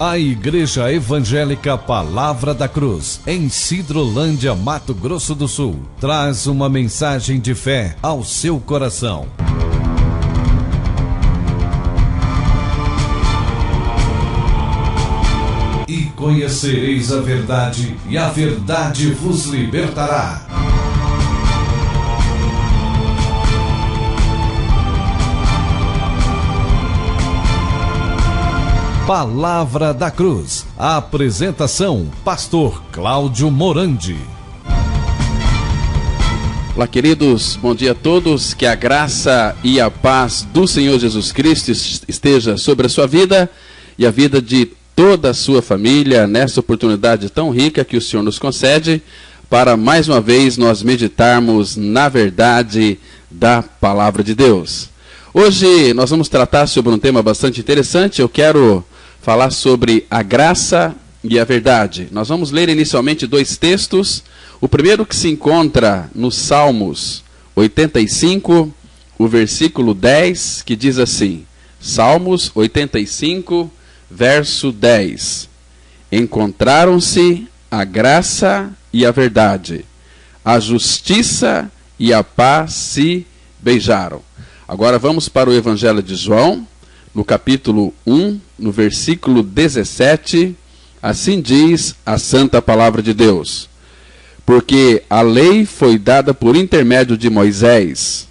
A Igreja Evangélica Palavra da Cruz, em Sidrolândia, Mato Grosso do Sul, traz uma mensagem de fé ao seu coração. E conhecereis a verdade, e a verdade vos libertará. Palavra da Cruz. A apresentação, Pastor Cláudio Morandi. Olá, queridos, bom dia a todos. Que a graça e a paz do Senhor Jesus Cristo esteja sobre a sua vida e a vida de toda a sua família nessa oportunidade tão rica que o Senhor nos concede para mais uma vez nós meditarmos na verdade da Palavra de Deus. Hoje nós vamos tratar sobre um tema bastante interessante. Eu quero falar sobre a graça e a verdade. Nós vamos ler inicialmente dois textos. O primeiro que se encontra nos Salmos 85, o versículo 10, que diz assim: Salmos 85, verso 10. Encontraram-se a graça e a verdade, a justiça e a paz se beijaram. Agora vamos para o Evangelho de João, no capítulo 1, no versículo 17, assim diz a santa palavra de Deus: porque a lei foi dada por intermédio de Moisés,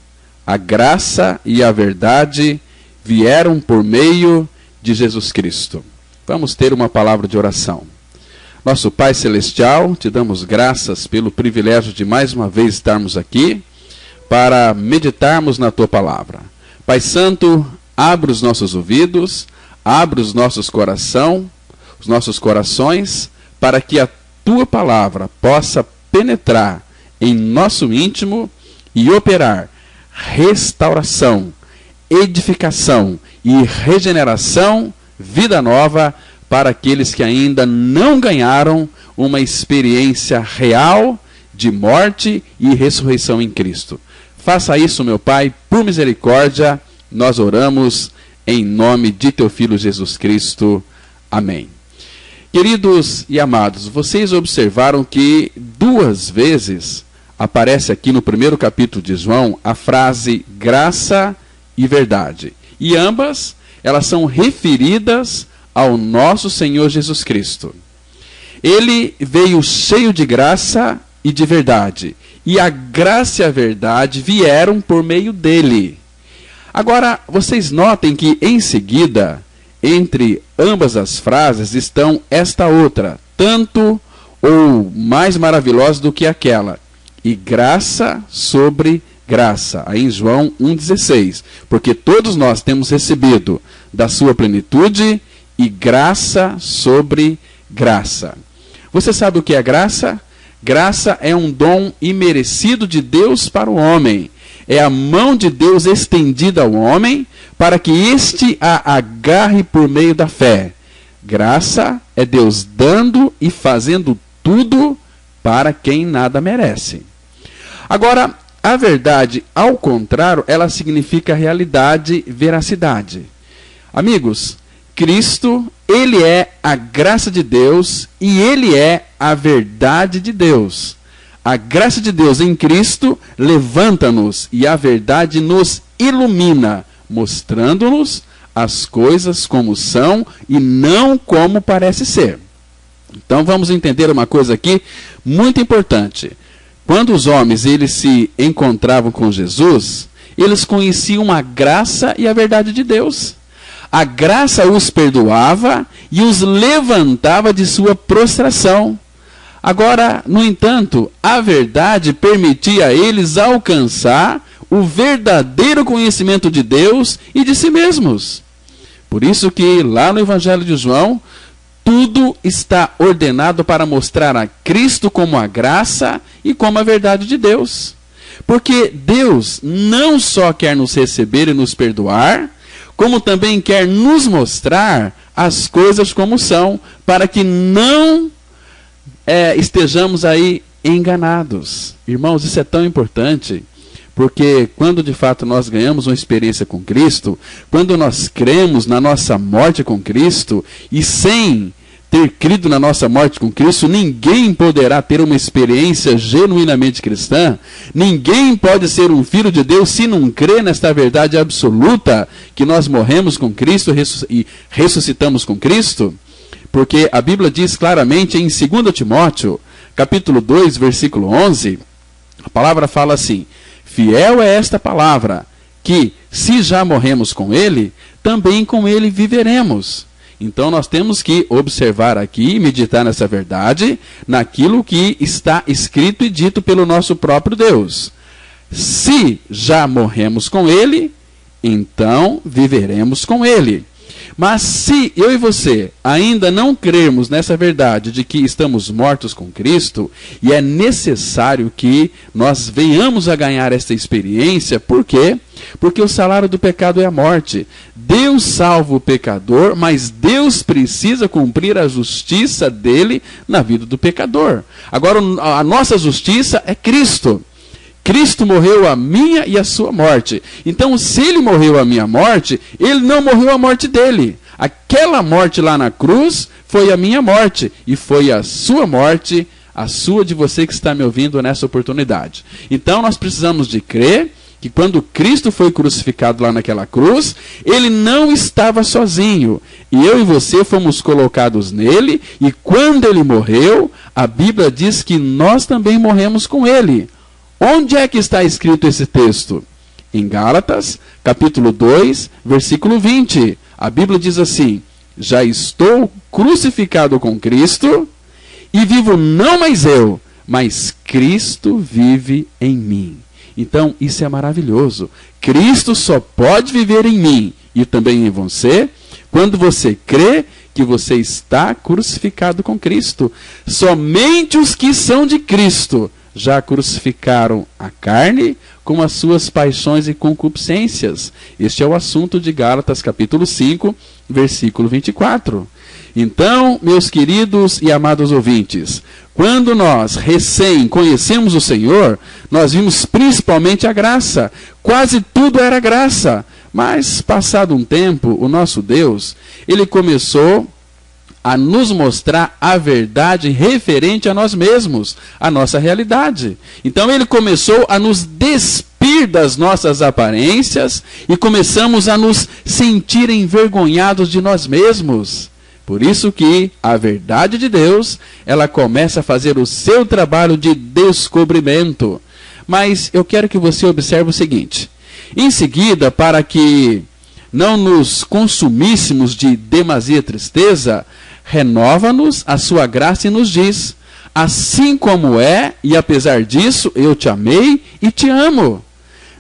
a graça e a verdade vieram por meio de Jesus Cristo. Vamos ter uma palavra de oração. Nosso Pai Celestial, te damos graças pelo privilégio de mais uma vez estarmos aqui para meditarmos na tua palavra. Pai Santo, abre os nossos ouvidos, abre os nossos corações, para que a tua palavra possa penetrar em nosso íntimo e operar restauração, edificação e regeneração, vida nova, para aqueles que ainda não ganharam uma experiência real de morte e ressurreição em Cristo. Faça isso, meu Pai, por misericórdia. Nós oramos em nome de teu Filho Jesus Cristo. Amém. Queridos e amados, vocês observaram que duas vezes aparece aqui no primeiro capítulo de João a frase graça e verdade. E ambas, elas são referidas ao nosso Senhor Jesus Cristo. Ele veio cheio de graça e de verdade. E a graça e a verdade vieram por meio dele. Agora, vocês notem que em seguida, entre ambas as frases, estão esta outra, tanto ou mais maravilhosa do que aquela. E graça sobre graça, aí em João 1,16. Porque todos nós temos recebido da sua plenitude e graça sobre graça. Você sabe o que é graça? Graça é um dom imerecido de Deus para o homem. É a mão de Deus estendida ao homem para que este a agarre por meio da fé. Graça é Deus dando e fazendo tudo para quem nada merece. Agora, a verdade, ao contrário, ela significa realidade, veracidade. Amigos, Cristo, ele é a graça de Deus e ele é a verdade de Deus. A graça de Deus em Cristo levanta-nos e a verdade nos ilumina, mostrando-nos as coisas como são e não como parece ser. Então vamos entender uma coisa aqui muito importante. Quando os homens eles se encontravam com Jesus, eles conheciam a graça e a verdade de Deus. A graça os perdoava e os levantava de sua prostração. Agora, no entanto, a verdade permitia a eles alcançar o verdadeiro conhecimento de Deus e de si mesmos. Por isso que lá no Evangelho de João, tudo está ordenado para mostrar a Cristo como a graça e como a verdade de Deus. Porque Deus não só quer nos receber e nos perdoar, como também quer nos mostrar as coisas como são, para que não estejamos aí enganados. Irmãos, isso é tão importante, Porque quando de fato nós ganhamos uma experiência com Cristo, quando nós cremos na nossa morte com Cristo, e sem ter crido na nossa morte com Cristo, ninguém poderá ter uma experiência genuinamente cristã. Ninguém pode ser um filho de Deus se não crê nesta verdade absoluta, que nós morremos com Cristo e ressuscitamos com Cristo. Porque a Bíblia diz claramente em 2 Timóteo, capítulo 2, versículo 11, a palavra fala assim: fiel é esta palavra, que se já morremos com ele, também com ele viveremos. Então nós temos que observar aqui e meditar nessa verdade, naquilo que está escrito e dito pelo nosso próprio Deus. Se já morremos com ele, então viveremos com ele. Mas se eu e você ainda não crermos nessa verdade de que estamos mortos com Cristo, e é necessário que nós venhamos a ganhar esta experiência, por quê? Porque o salário do pecado é a morte. Deus salva o pecador, mas Deus precisa cumprir a justiça dele na vida do pecador. Agora, a nossa justiça é Cristo. Cristo morreu a minha e a sua morte. Então, se ele morreu a minha morte, ele não morreu a morte dele. Aquela morte lá na cruz foi a minha morte, e foi a sua morte, a sua de você que está me ouvindo nessa oportunidade. Então, nós precisamos de crer que quando Cristo foi crucificado lá naquela cruz, ele não estava sozinho. E eu e você fomos colocados nele, e quando ele morreu, a Bíblia diz que nós também morremos com ele. Onde é que está escrito esse texto? Em Gálatas, capítulo 2, versículo 20. A Bíblia diz assim: já estou crucificado com Cristo, e vivo não mais eu, mas Cristo vive em mim. Então, isso é maravilhoso. Cristo só pode viver em mim e também em você, quando você crê que você está crucificado com Cristo. Somente os que são de Cristo já crucificaram a carne com as suas paixões e concupiscências. Este é o assunto de Gálatas capítulo 5, versículo 24. Então, meus queridos e amados ouvintes, quando nós recém conhecemos o Senhor, nós vimos principalmente a graça. Quase tudo era graça. Mas, passado um tempo, o nosso Deus, ele começou a nos mostrar a verdade referente a nós mesmos, a nossa realidade. Então ele começou a nos despir das nossas aparências e começamos a nos sentir envergonhados de nós mesmos. Por isso que a verdade de Deus, ela começa a fazer o seu trabalho de descobrimento. Mas eu quero que você observe o seguinte: em seguida, para que não nos consumíssemos de demasia tristeza, renova-nos a sua graça e nos diz: assim como é, e apesar disso, eu te amei e te amo.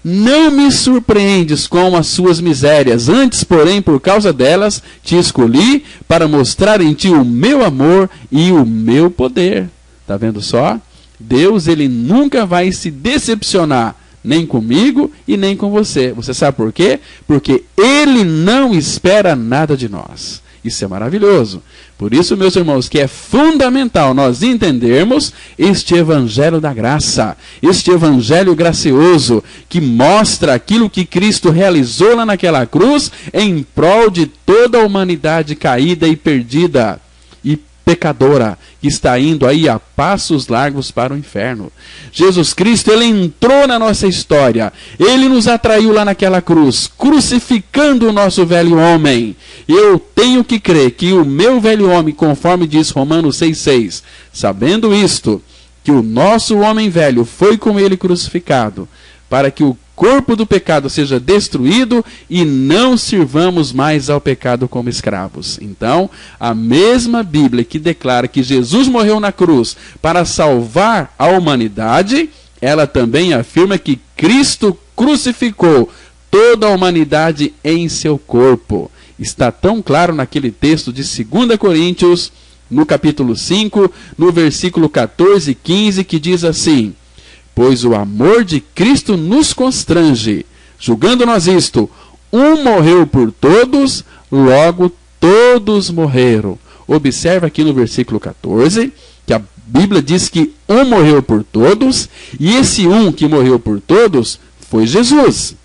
Não me surpreendes com as suas misérias, antes, porém, por causa delas, te escolhi para mostrar em ti o meu amor e o meu poder. Está vendo só? Deus, ele nunca vai se decepcionar, nem comigo e nem com você. Você sabe por quê? Porque ele não espera nada de nós. Isso é maravilhoso. Por isso, meus irmãos, que é fundamental nós entendermos este evangelho da graça, este evangelho gracioso, que mostra aquilo que Cristo realizou lá naquela cruz em prol de toda a humanidade caída e perdida e pecadora, que está indo aí a passos largos para o inferno. Jesus Cristo, ele entrou na nossa história, ele nos atraiu lá naquela cruz, crucificando o nosso velho homem. Eu tenho que crer que o meu velho homem, conforme diz Romanos 6,6, sabendo isto, que o nosso homem velho foi com ele crucificado, para que o corpo do pecado seja destruído e não sirvamos mais ao pecado como escravos. Então, a mesma Bíblia que declara que Jesus morreu na cruz para salvar a humanidade, ela também afirma que Cristo crucificou toda a humanidade em seu corpo. Está tão claro naquele texto de 2 Coríntios, no capítulo 5, no versículo 14 e 15, que diz assim: pois o amor de Cristo nos constrange, julgando nós isto, um morreu por todos, logo todos morreram. Observa aqui no versículo 14, que a Bíblia diz que um morreu por todos, e esse um que morreu por todos foi Jesus.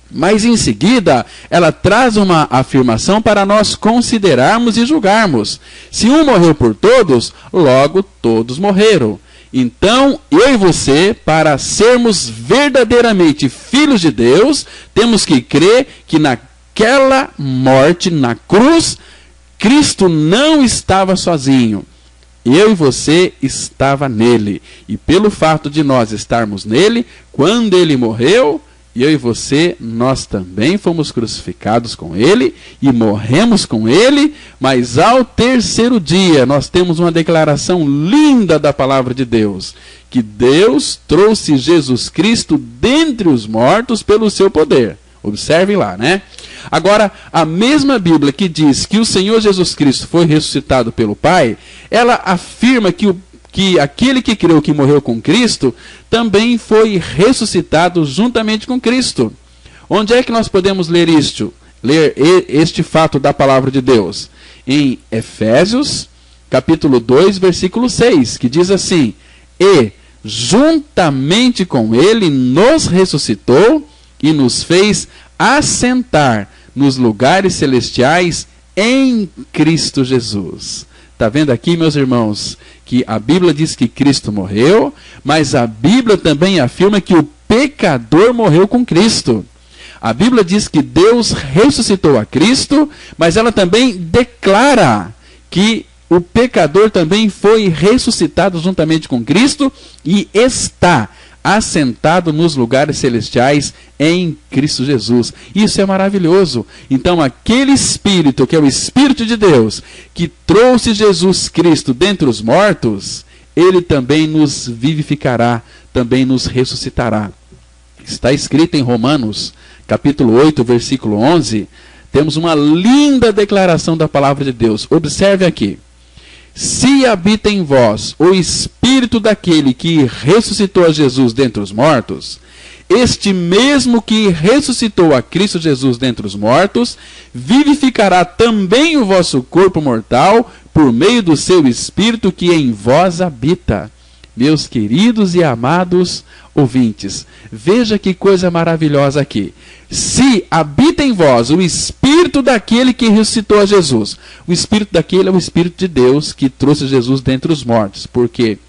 Mas em seguida, ela traz uma afirmação para nós considerarmos e julgarmos. Se um morreu por todos, logo todos morreram. Então, eu e você, para sermos verdadeiramente filhos de Deus, temos que crer que naquela morte, na cruz, Cristo não estava sozinho. Eu e você estava nele. E pelo fato de nós estarmos nele, quando ele morreu, eu e você, nós também fomos crucificados com ele e morremos com ele, mas ao terceiro dia nós temos uma declaração linda da palavra de Deus, que Deus trouxe Jesus Cristo dentre os mortos pelo seu poder. Observe lá, né? Agora, a mesma Bíblia que diz que o Senhor Jesus Cristo foi ressuscitado pelo Pai, ela afirma que aquele que creu que morreu com Cristo também foi ressuscitado juntamente com Cristo. Onde é que nós podemos ler isto? Ler este fato da palavra de Deus? Em Efésios, capítulo 2, versículo 6, que diz assim: E juntamente com ele nos ressuscitou e nos fez assentar nos lugares celestiais em Cristo Jesus. Está vendo aqui, meus irmãos, que a Bíblia diz que Cristo morreu, mas a Bíblia também afirma que o pecador morreu com Cristo. A Bíblia diz que Deus ressuscitou a Cristo, mas ela também declara que o pecador também foi ressuscitado juntamente com Cristo e está assentado nos lugares celestiais em Cristo Jesus. Isso é maravilhoso. Então, aquele Espírito, que é o Espírito de Deus, que trouxe Jesus Cristo dentre os mortos, ele também nos vivificará, também nos ressuscitará. Está escrito em Romanos, capítulo 8, versículo 11, temos uma linda declaração da palavra de Deus. Observe aqui. Se habita em vós o Espírito daquele que ressuscitou a Jesus dentre os mortos, este mesmo que ressuscitou a Cristo Jesus dentre os mortos, vivificará também o vosso corpo mortal por meio do seu Espírito que em vós habita. Meus queridos e amados ouvintes, veja que coisa maravilhosa aqui. Se habita em vós o Espírito daquele que ressuscitou a Jesus. O Espírito daquele é o Espírito de Deus que trouxe Jesus dentre os mortos, porque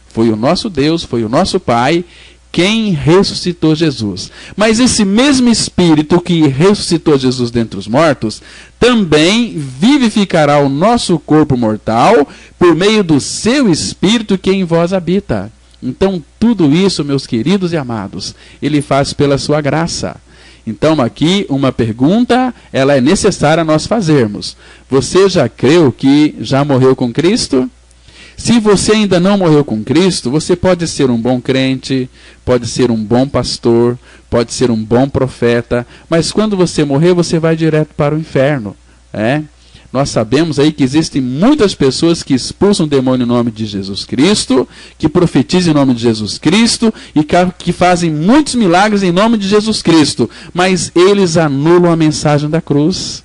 foi o nosso Deus, foi o nosso Pai quem ressuscitou Jesus. Mas esse mesmo Espírito que ressuscitou Jesus dentre os mortos, também vivificará o nosso corpo mortal por meio do seu Espírito que em vós habita. Então, tudo isso, meus queridos e amados, ele faz pela sua graça. Então, aqui, uma pergunta, ela é necessária nós fazermos. Você já creu que já morreu com Cristo? Se você ainda não morreu com Cristo, você pode ser um bom crente, pode ser um bom pastor, pode ser um bom profeta, mas quando você morrer, você vai direto para o inferno. Nós sabemos aí que existem muitas pessoas que expulsam o demônio em nome de Jesus Cristo, que profetizam em nome de Jesus Cristo e que fazem muitos milagres em nome de Jesus Cristo, mas eles anulam a mensagem da cruz.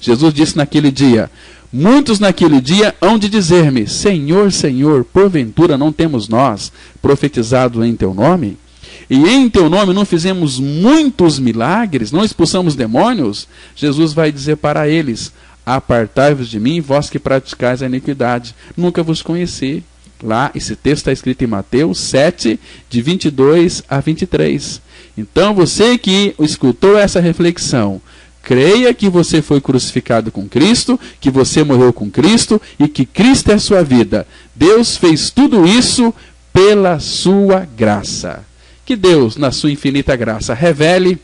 Jesus disse naquele dia: muitos naquele dia hão de dizer-me: Senhor, Senhor, porventura não temos nós profetizado em teu nome? E em teu nome não fizemos muitos milagres, não expulsamos demônios? Jesus vai dizer para eles: apartai-vos de mim, vós que praticais a iniquidade, nunca vos conheci. Lá, esse texto está escrito em Mateus 7, de 22 a 23. Então, você que escutou essa reflexão, creia que você foi crucificado com Cristo, que você morreu com Cristo e que Cristo é a sua vida. Deus fez tudo isso pela sua graça. Que Deus, na sua infinita graça, revele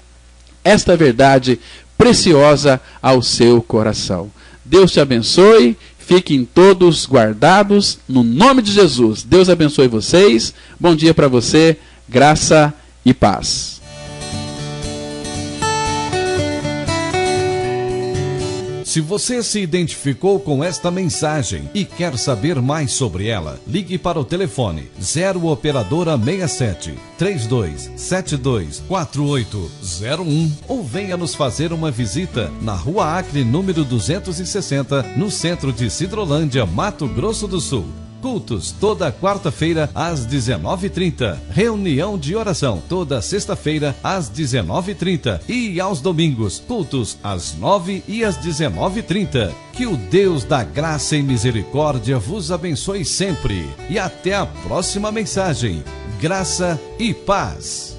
esta verdade preciosa ao seu coração. Deus te abençoe, fiquem todos guardados no nome de Jesus. Deus abençoe vocês, bom dia para você, graça e paz. Se você se identificou com esta mensagem e quer saber mais sobre ela, ligue para o telefone 0 operadora 67 3272 4801 ou venha nos fazer uma visita na Rua Acre, número 260, no centro de Sidrolândia, Mato Grosso do Sul. Cultos toda quarta-feira às 19h30. Reunião de oração toda sexta-feira às 19h30. E aos domingos, cultos às 9h e às 19h30. Que o Deus da graça e misericórdia vos abençoe sempre. E até a próxima mensagem. Graça e paz.